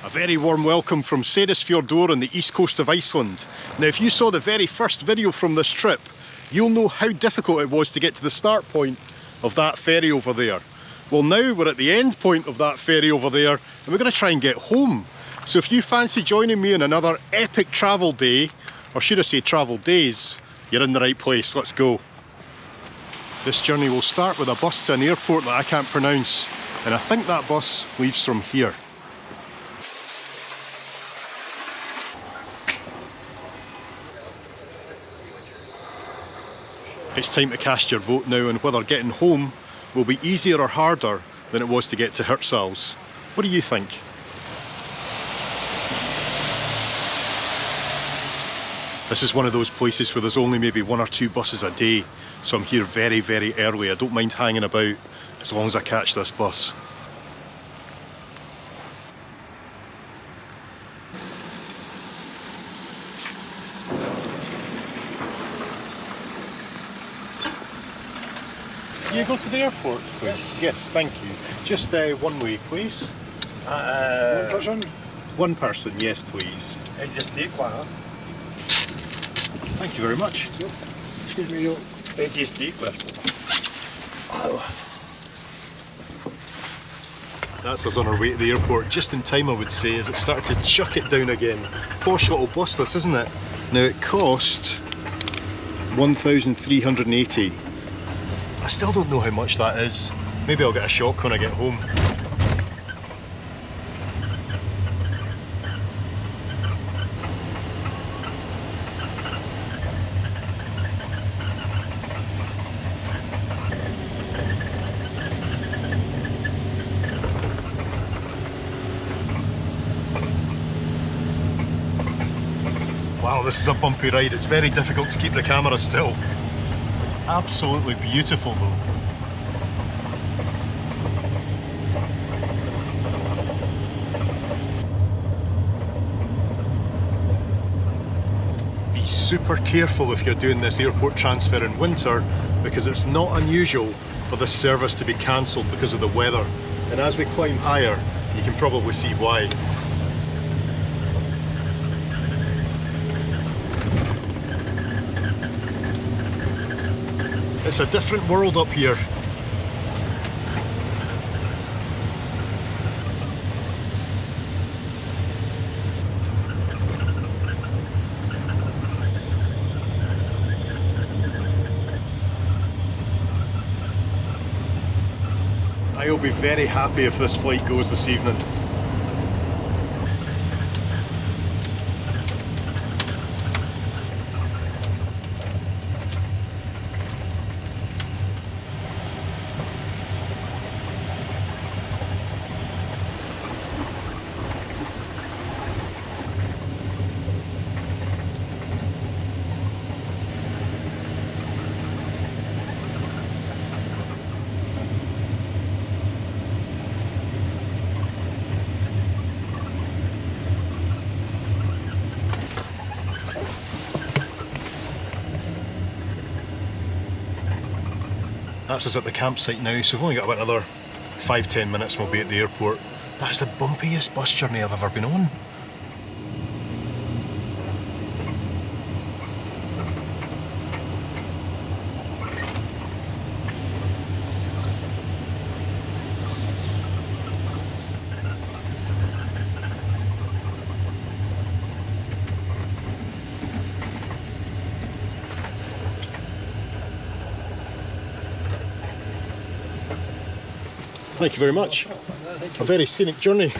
A very warm welcome from Seydisfjordur on the east coast of Iceland. Now if you saw the very first video from this trip, you'll know how difficult it was to get to the start point of that ferry over there. Well, now we're at the end point of that ferry over there and we're going to try and get home. So if you fancy joining me on another epic travel day, or should I say travel days, you're in the right place. Let's go. This journey will start with a bus to an airport that I can't pronounce, and I think that bus leaves from here. It's time to cast your vote now on whether getting home will be easier or harder than it was to get to Hirtshals. What do you think? This is one of those places where there's only maybe 1 or 2 buses a day, so I'm here very, very early. I don't mind hanging about as long as I catch this bus. Can you go to the airport, please? Yes, thank you. Just one way, please. One person? One person, yes, please. It's just take one, huh? Thank you very much. Excuse me, it's just take this. That's us on our way to the airport, just in time I would say, as it started to chuck it down again. Posh little bus this, isn't it? Now it cost 1,380. I still don't know how much that is. Maybe I'll get a shock when I get home. Wow, this is a bumpy ride. It's very difficult to keep the camera still. It's absolutely beautiful though. Be super careful if you're doing this airport transfer in winter, because it's not unusual for this service to be cancelled because of the weather. And as we climb higher, you can probably see why. It's a different world up here. I'll be very happy if this flight goes this evening. That's us at the campsite now, so we've only got about another 5-10 minutes and we'll be at the airport. That's the bumpiest bus journey I've ever been on. Thank you very much. A very scenic journey.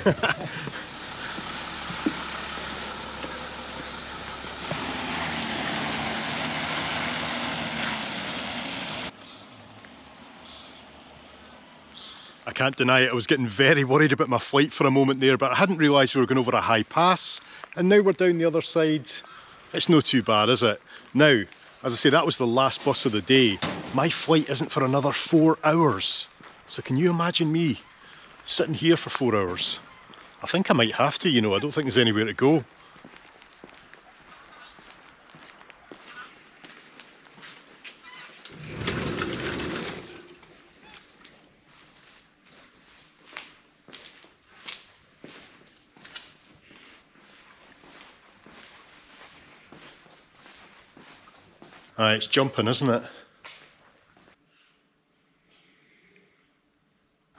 I can't deny it, I was getting very worried about my flight for a moment there, but I hadn't realised we were going over a high pass, and now we're down the other side. It's not too bad, is it? Now, as I say, that was the last bus of the day. My flight isn't for another 4 hours. So can you imagine me sitting here for 4 hours? I think I might have to, you know, I don't think there's anywhere to go. Aye, it's jumping, isn't it?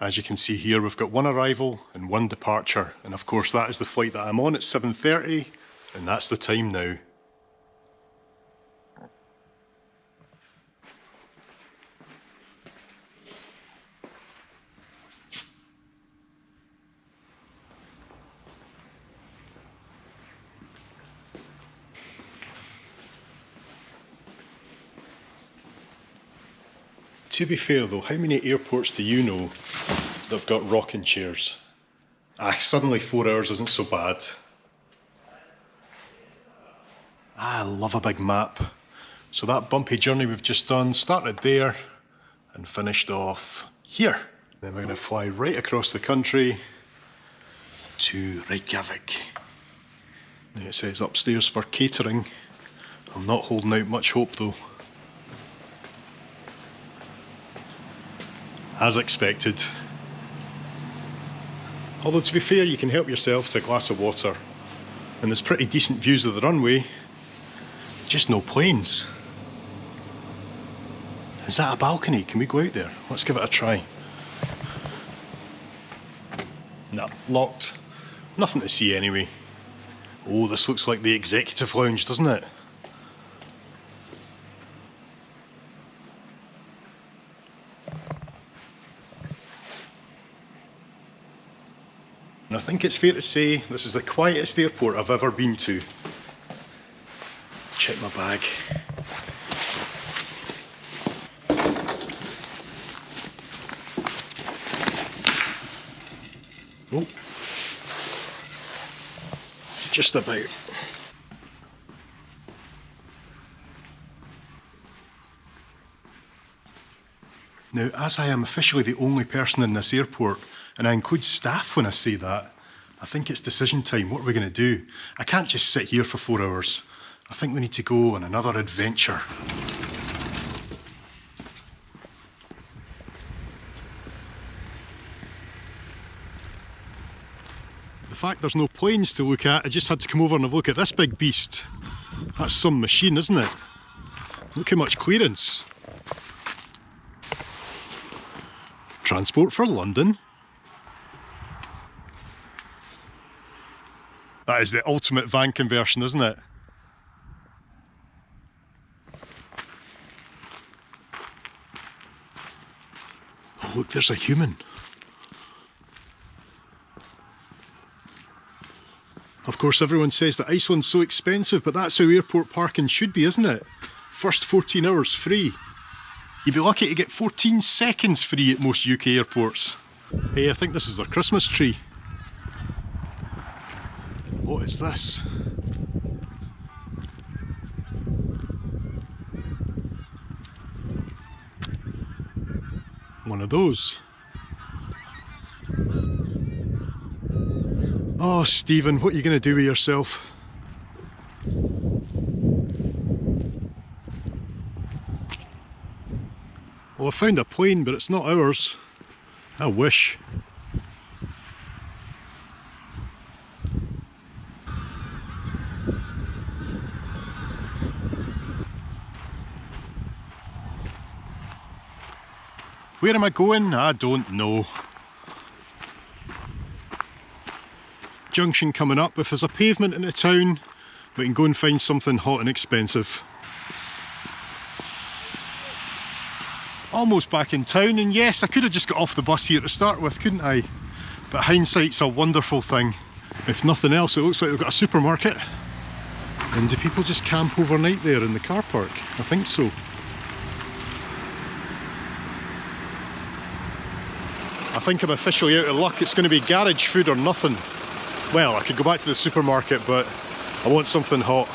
As you can see here, we've got one arrival and one departure, and of course that is the flight that I'm on. It's 7:30, and that's the time now. To be fair though, how many airports do you know that have got rocking chairs? Suddenly 4 hours isn't so bad. I love a big map. So that bumpy journey we've just done started there and finished off here. Then we're going to fly right across the country to Reykjavik. Now it says upstairs for catering. I'm not holding out much hope though. As expected. Although to be fair, you can help yourself to a glass of water. And there's pretty decent views of the runway. Just no planes. Is that a balcony? Can we go out there? Let's give it a try. No, locked. Nothing to see anyway. Oh, this looks like the executive lounge, doesn't it? And I think it's fair to say this is the quietest airport I've ever been to. Check my bag. Oh, just about. Now, as I am officially the only person in this airport, and I include staff when I say that, I think it's decision time. What are we going to do? I can't just sit here for 4 hours. I think we need to go on another adventure. The fact there's no planes to look at, I just had to come over and have a look at this big beast. That's some machine, isn't it? Look how much clearance. Transport for London. That is the ultimate van conversion, isn't it? Oh, look, there's a human. Of course, everyone says that Iceland's so expensive, but that's how airport parking should be, isn't it? First 14 hours free. You'd be lucky to get 14 seconds free at most UK airports. Hey, I think this is their Christmas tree. What is this? One of those. Oh, Stephen, what are you going to do with yourself? Well, I found a plane, but it's not ours. I wish. Where am I going? I don't know. Junction coming up. If there's a pavement in the town, we can go and find something hot and expensive. Almost back in town, and yes, I could have just got off the bus here to start with, couldn't I? But hindsight's a wonderful thing. If nothing else, it looks like we've got a supermarket. And do people just camp overnight there in the car park? I think so. I think I'm officially out of luck. It's going to be garage food or nothing. Well, I could go back to the supermarket, but I want something hot.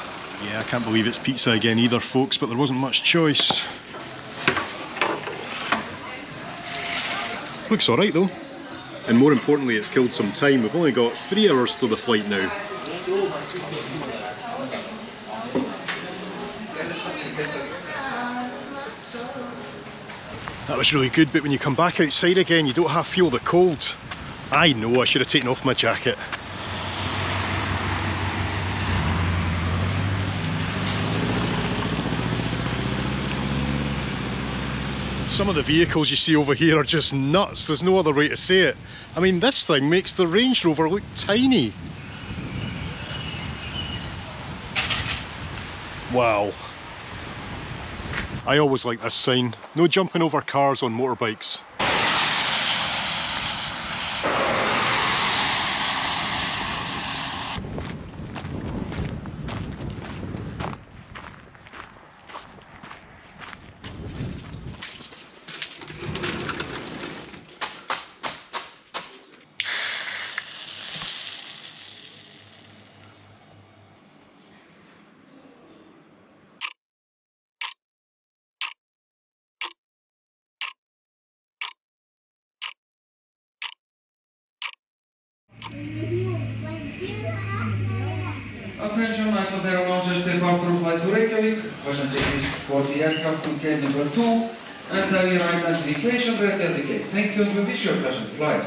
Yeah, I can't believe it's pizza again either, folks, but there wasn't much choice. Looks alright though. And more importantly, it's killed some time. We've only got 3 hours till the flight now. That was really good, but when you come back outside again, you don't have to feel the cold. I know, I should have taken off my jacket. Some of the vehicles you see over here are just nuts, there's no other way to say it. I mean, this thing makes the Range Rover look tiny. Wow. I always like this sign, no jumping over cars on motorbikes. Attention, Iceland announcers departure flight to Reykjavik. Passengers for the aircraft to gate number 2 and have your identification ready at the gate. Thank you and we wish you a pleasant flight.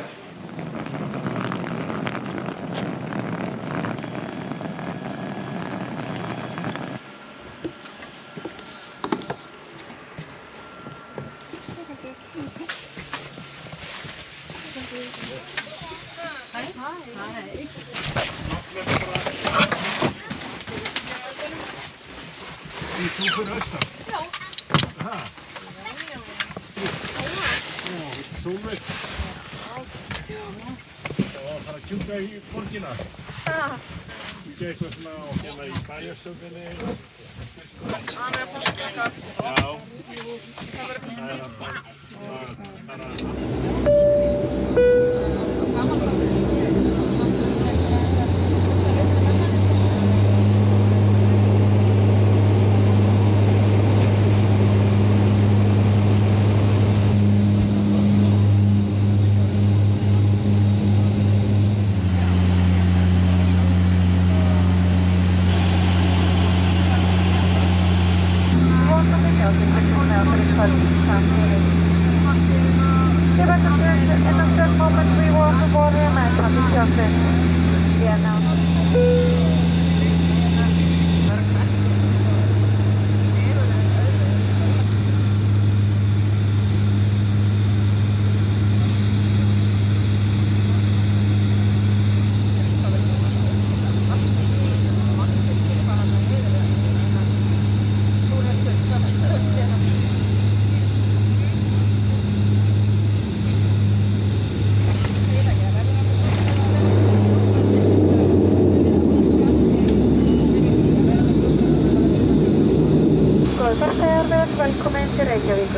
Välkommen till Reykjavik.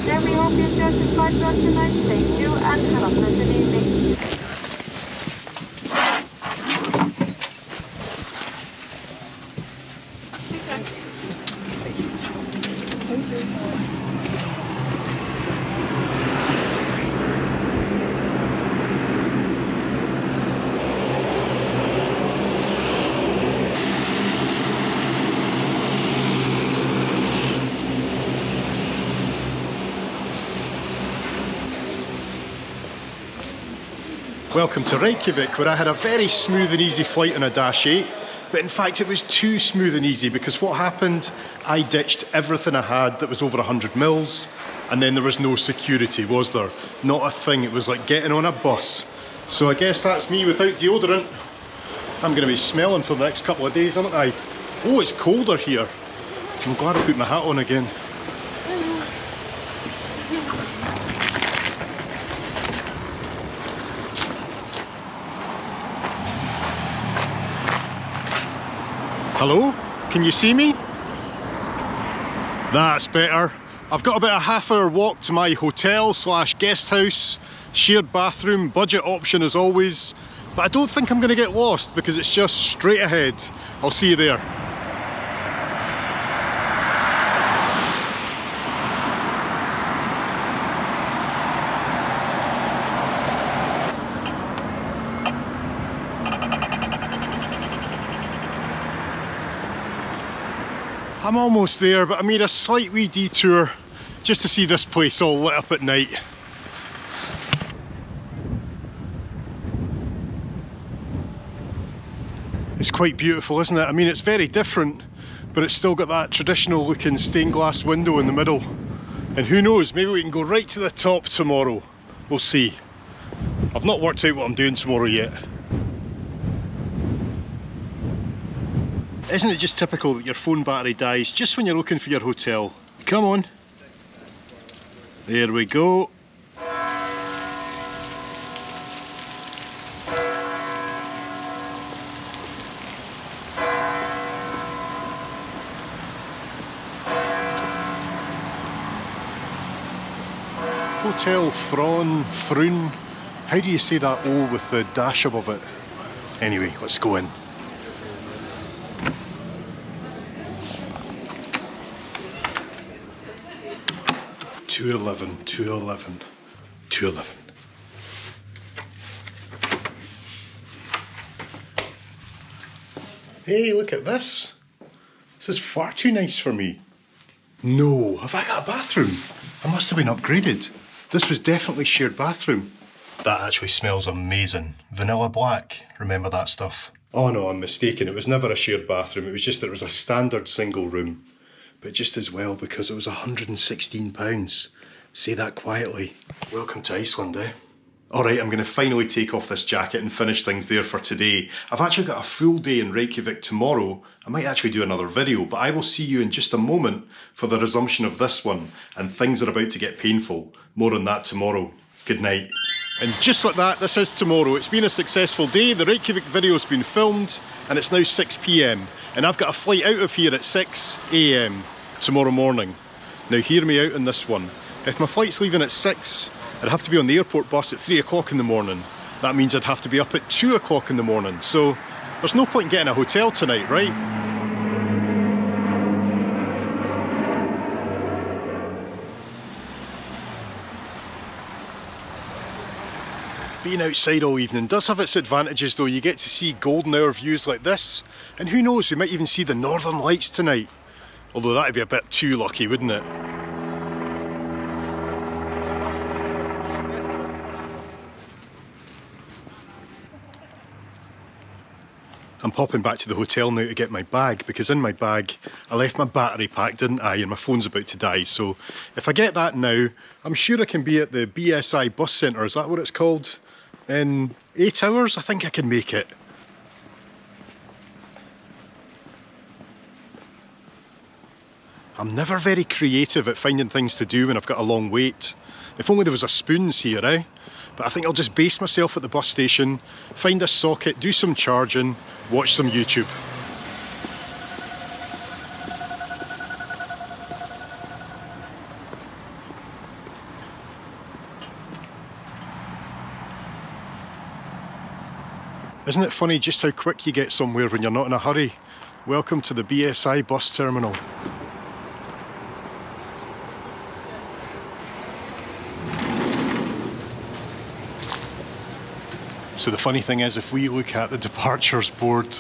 Now we hope you enjoy the flight tonight. Thank you and have a pleasant evening. Welcome to Reykjavik, where I had a very smooth and easy flight on a Dash 8, but in fact it was too smooth and easy because what happened, I ditched everything I had that was over 100 mils, and then there was no security, was there? Not a thing, it was like getting on a bus. So I guess that's me without deodorant. I'm going to be smelling for the next couple of days, aren't I? Oh, it's colder here. I'm glad I put my hat on again. Hello? Can you see me? That's better. I've got about a half-hour walk to my hotel / guest house, shared bathroom, budget option as always, but I don't think I'm going to get lost because it's just straight ahead. I'll see you there. I'm almost there, but I made a slight wee detour just to see this place all lit up at night. It's quite beautiful, isn't it? I mean, it's very different, but it's still got that traditional looking stained glass window in the middle. And who knows, maybe we can go right to the top tomorrow. We'll see. I've not worked out what I'm doing tomorrow yet. Isn't it just typical that your phone battery dies just when you're looking for your hotel? Come on. There we go. Hotel Frun. How do you say that O with the dash above it? Anyway, let's go in. $211. Hey, look at this. This is far too nice for me. No, have I got a bathroom? I must have been upgraded. This was definitely shared bathroom. That actually smells amazing. Vanilla black, remember that stuff? Oh no, I'm mistaken. It was never a shared bathroom. It was just that it was a standard single room. But just as well because it was £116. Say that quietly. Welcome to Iceland, eh? Alright, I'm going to finally take off this jacket and finish things there for today. I've actually got a full day in Reykjavik tomorrow. I might actually do another video, but I will see you in just a moment for the resumption of this one, and things are about to get painful. More on that tomorrow. Good night. And just like that, this is tomorrow. It's been a successful day. The Reykjavik video's been filmed, and it's now 6 PM. And I've got a flight out of here at 6 AM tomorrow morning. Now hear me out on this one. If my flight's leaving at 6, I'd have to be on the airport bus at 3 o'clock in the morning. That means I'd have to be up at 2 o'clock in the morning. So there's no point in getting a hotel tonight, right? Being outside all evening does have its advantages though. You get to see golden hour views like this, and who knows, we might even see the northern lights tonight. Although that'd be a bit too lucky, wouldn't it? I'm popping back to the hotel now to get my bag, because in my bag I left my battery pack, didn't I? And my phone's about to die, so if I get that now, I'm sure I can be at the BSI bus centre, is that what it's called? In 8 hours, I think I can make it. I'm never very creative at finding things to do when I've got a long wait. If only there was a spoons here, eh? But I think I'll just base myself at the bus station, find a socket, do some charging, watch some YouTube. Isn't it funny just how quick you get somewhere when you're not in a hurry? Welcome to the BSI bus terminal. So the funny thing is, if we look at the departures board,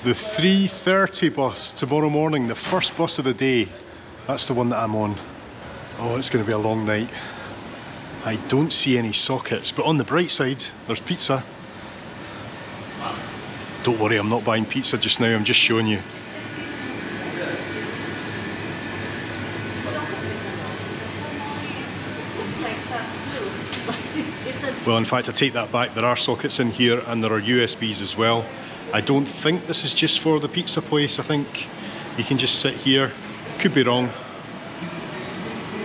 the 3:30 bus tomorrow morning, the first bus of the day, that's the one that I'm on. Oh, it's going to be a long night. I don't see any sockets, but on the bright side, there's pizza. Don't worry, I'm not buying pizza just now, I'm just showing you. Well, in fact, I take that back. There are sockets in here and there are USBs as well. I don't think this is just for the pizza place. I think you can just sit here. Could be wrong.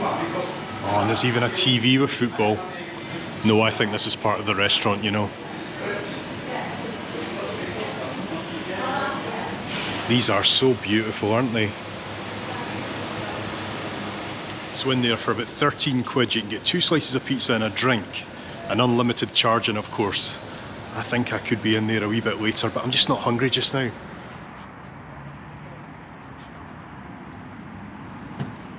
Oh, and there's even a TV with football. No, I think this is part of the restaurant, you know. These are so beautiful, aren't they? So in there for about 13 quid you can get 2 slices of pizza and a drink. And unlimited charging, of course. I think I could be in there a wee bit later, but I'm just not hungry just now.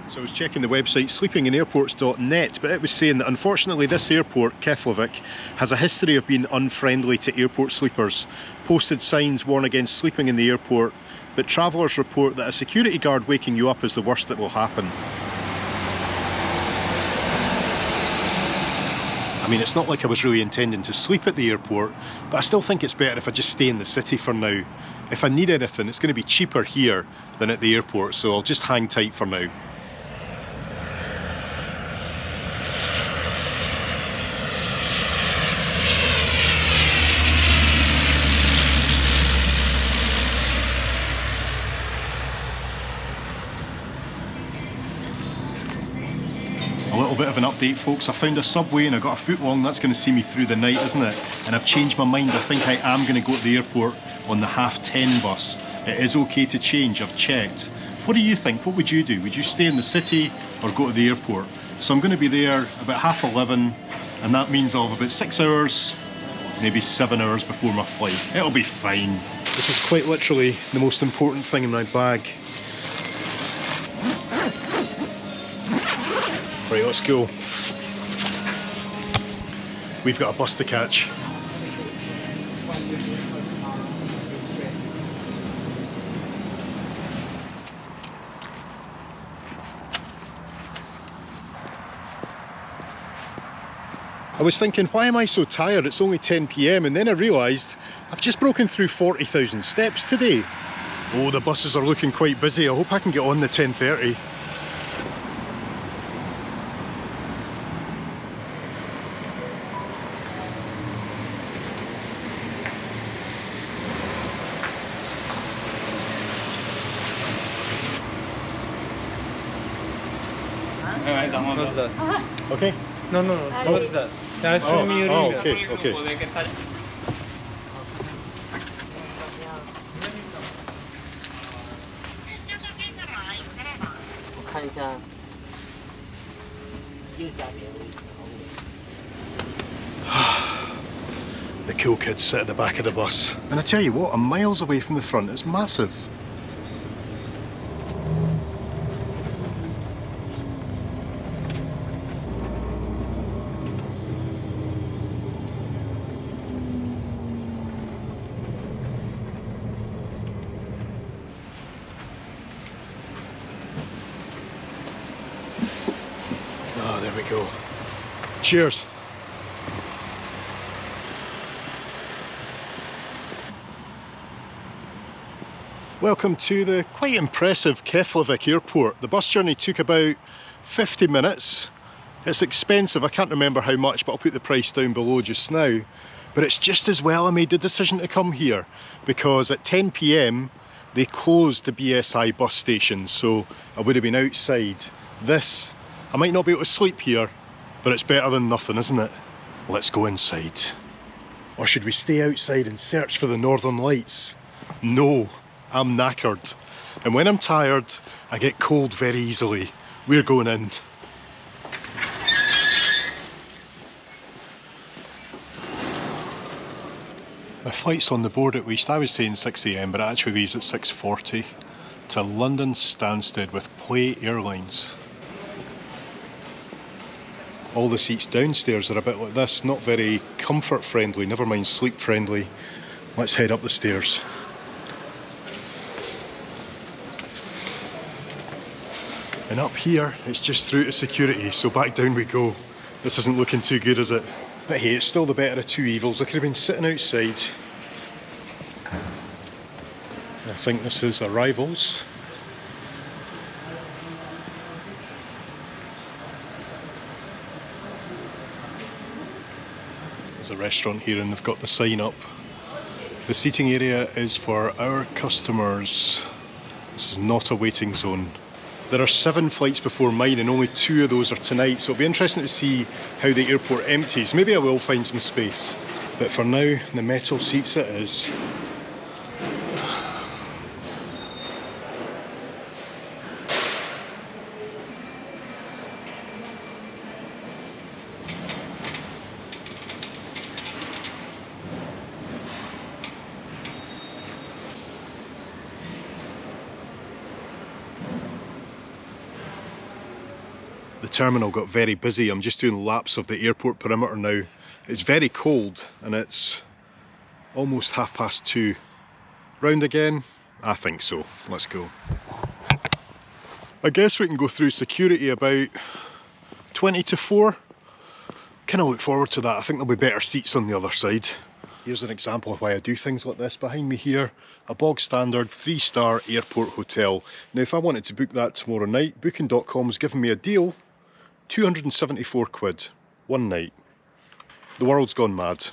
So I was checking the website sleepinginairports.net, but it was saying that unfortunately this airport, Keflavik, has a history of being unfriendly to airport sleepers. Posted signs warn against sleeping in the airport, but travellers report that a security guard waking you up is the worst that will happen. I mean, it's not like I was really intending to sleep at the airport, but I still think it's better if I just stay in the city for now. If I need anything, it's going to be cheaper here than at the airport, so I'll just hang tight for now. A little bit of an update, folks. I found a subway and I got a foot long. That's going to see me through the night, isn't it? And I've changed my mind. I think I am going to go to the airport on the 10:30 bus. It is okay to change, I've checked. What do you think? What would you do? Would you stay in the city or go to the airport? So I'm going to be there about 11:30, and that means I'll have about 6 hours, maybe 7 hours before my flight. It'll be fine. This is quite literally the most important thing in my bag. Right, let's go. We've got a bus to catch. I was thinking, why am I so tired? It's only 10 PM, and then I realised I've just broken through 40,000 steps today. Oh, the buses are looking quite busy. I hope I can get on the 10:30. What's that? Okay. No. What's that? Can I show me your email? Okay. 我看一下。右下边位置。 The cool kids sit at the back of the bus. And I tell you what, I'm miles away from the front. It's massive. Ah, there we go. Cheers. Welcome to the quite impressive Keflavik airport. The bus journey took about 50 minutes. It's expensive, I can't remember how much, but I'll put the price down below just now. But it's just as well I made the decision to come here, because at 10 PM they closed the BSI bus station, so I would have been outside. This, I might not be able to sleep here, but it's better than nothing, isn't it? Let's go inside. Or should we stay outside and search for the Northern Lights? No. I'm knackered, and when I'm tired I get cold very easily. We're going in. My flight's on the board at least. I was saying 6 AM, but it actually leaves at 6:40 to London Stansted with Play Airlines. All the seats downstairs are a bit like this, not very comfort friendly, never mind sleep friendly. Let's head up the stairs. And up here, it's just through to security, so back down we go. This isn't looking too good, is it? But hey, it's still the better of two evils. I could have been sitting outside. I think this is arrivals. There's a restaurant here and they've got the sign up. The seating area is for our customers. This is not a waiting zone. There are 7 flights before mine and only 2 of those are tonight, so it'll be interesting to see how the airport empties. Maybe I will find some space, but for now the metal seats it is. The terminal got very busy. I'm just doing laps of the airport perimeter now. It's very cold and it's almost 2:30. Round again? I think so. Let's go. I guess we can go through security about 20 to 4. Kind of look forward to that. I think there'll be better seats on the other side. Here's an example of why I do things like this. Behind me here, a bog standard 3-star airport hotel. Now if I wanted to book that tomorrow night, booking.com's given me a deal. 274 quid, one night. The world's gone mad.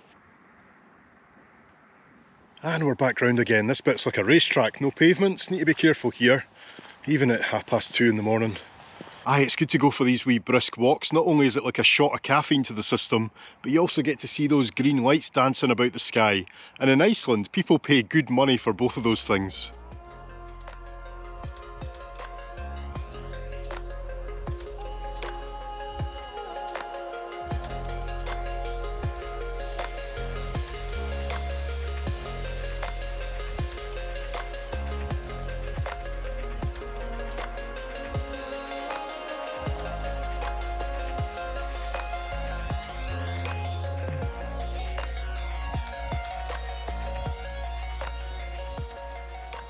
And we're back round again. This bit's like a racetrack, no pavements, need to be careful here. Even at 2:30 in the morning. Aye, it's good to go for these wee brisk walks. Not only is it like a shot of caffeine to the system, but you also get to see those green lights dancing about the sky. And in Iceland, people pay good money for both of those things.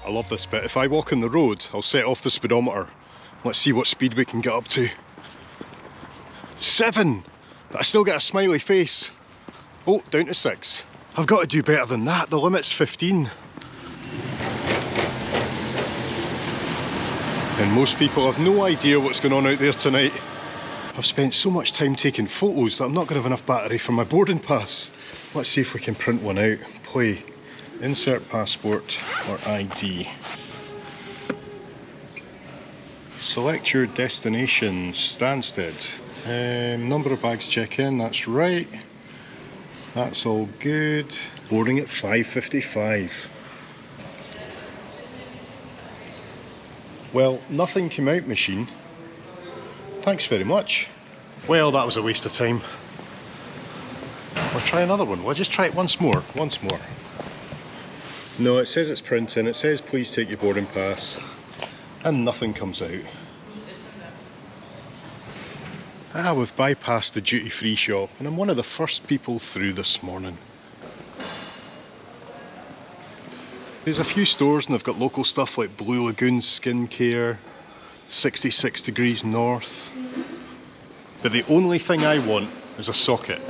I love this bit. If I walk on the road, I'll set off the speedometer. Let's see what speed we can get up to. 7! But I still get a smiley face. Oh, down to 6. I've got to do better than that. The limit's 15. And most people have no idea what's going on out there tonight. I've spent so much time taking photos that I'm not going to have enough battery for my boarding pass. Let's see if we can print one out. Play. Insert passport or ID. Select your destination, Stansted. Number of bags check in, that's right. That's all good. Boarding at 5:55. Well, nothing came out, machine. Thanks very much. Well, that was a waste of time. We'll try another one. We'll just try it once more. No, it says it's printing, it says please take your boarding pass, and nothing comes out. We've bypassed the duty-free shop, and I'm one of the first people through this morning. There's a few stores and they've got local stuff like Blue Lagoon Skincare, 66 degrees north. But the only thing I want is a socket.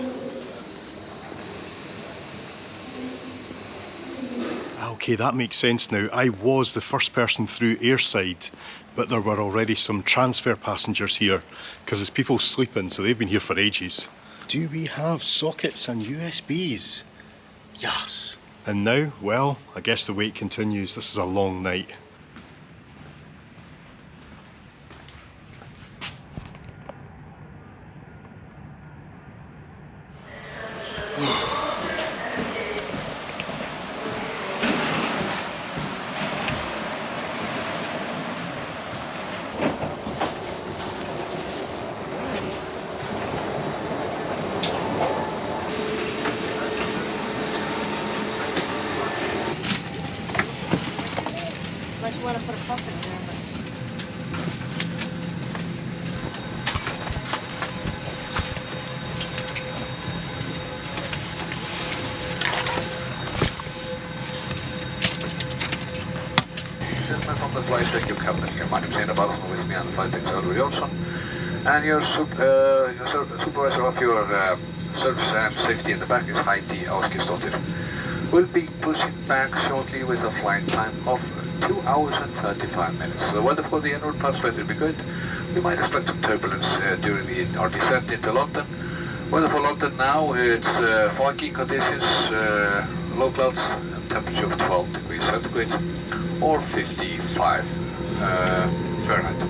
Okay, that makes sense now. I was the first person through airside, but there were already some transfer passengers here because there's people sleeping, so they've been here for ages. Do we have sockets and USBs? Yes. And now, well, I guess the wait continues. This is a long night. From the flight deck, you captain here. My name is Edinburgh, with me on the flight deck, Sölvi Jónsson. And your supervisor of your service and safety in the back is Heidi Egilsstaðir. We'll be pushing back shortly with a flight time of 2 hours and 35 minutes. The weather for the inward path will be good. We might expect some turbulence during our descent into London. Weather for London now, it's foggy conditions, low clouds, and temperature of 12 degrees centigrade or 55 Fahrenheit.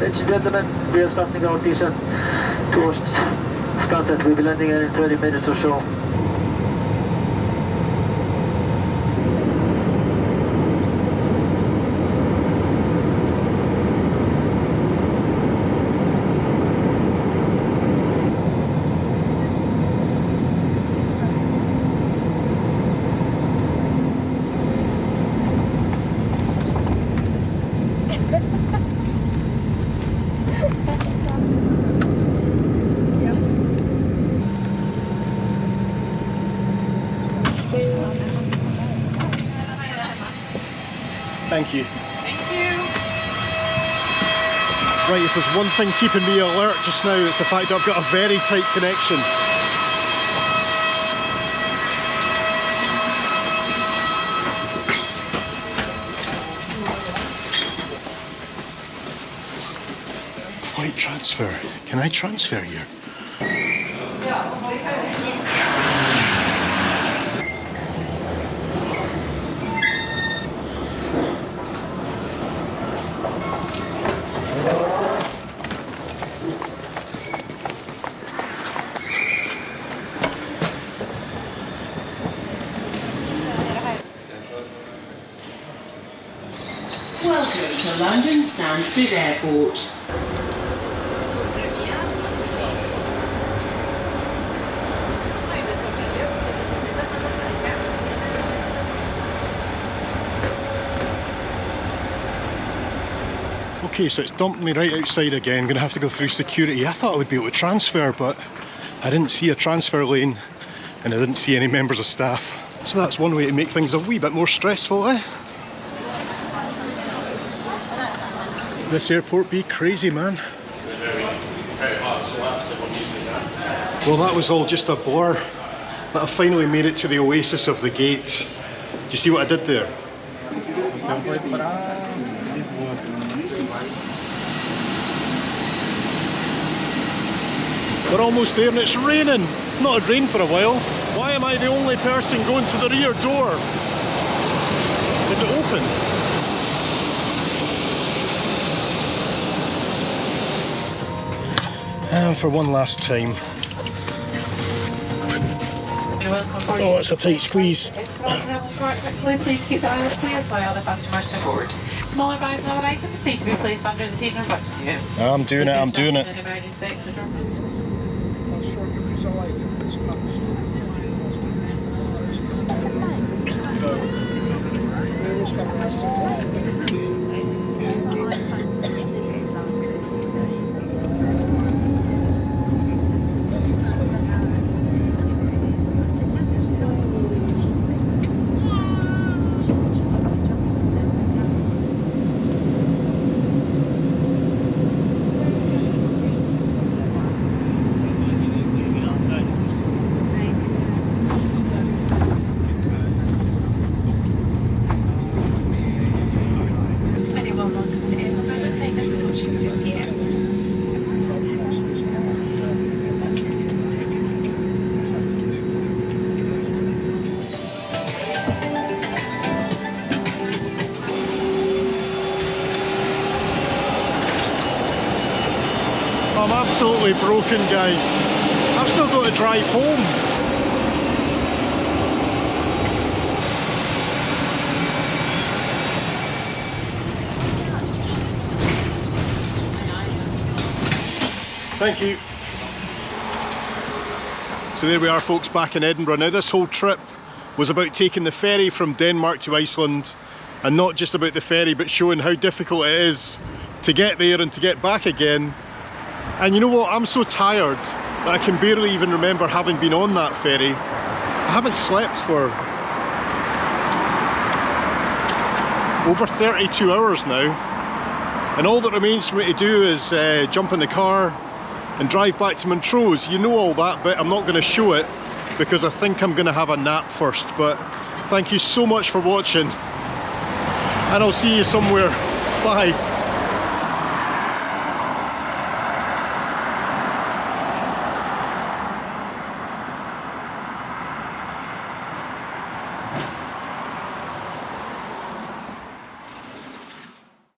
Ladies and gentlemen, we are starting our descent towards Stansted. We'll be landing here in 30 minutes or so. Thank you. Thank you. Right, if there's one thing keeping me alert just now, it's the fact that I've got a very tight connection. Flight transfer. Can I transfer here? Welcome to London Stansted Airport. Okay, so it's dumped me right outside again. I'm going to have to go through security. I thought I would be able to transfer, but I didn't see a transfer lane and I didn't see any members of staff. So that's one way to make things a wee bit more stressful, eh? This airport be crazy, man. Well, that was all just a blur, but I finally made it to the oasis of the gate. Do you see what I did there? We're almost there and it's raining. Not had rained for a while. Why am I the only person going to the rear door? Is it open? And for one last time. Oh, it's a tight squeeze. Please keep the aisle clear by all the customers to board. Smaller bags and other items need to be placed under the seat in front of you. I'm doing it, I'm doing it. I'm absolutely broken, guys. I've still got to drive home. Thank you. So there we are, folks, back in Edinburgh. Now this whole trip was about taking the ferry from Denmark to Iceland, and not just about the ferry, but showing how difficult it is to get there and to get back again. And you know what, I'm so tired that I can barely even remember having been on that ferry. I haven't slept for over 32 hours now, and all that remains for me to do is jump in the car and drive back to Montrose. You know all that, but I'm not going to show it because I think I'm going to have a nap first. But thank you so much for watching, and I'll see you somewhere. Bye.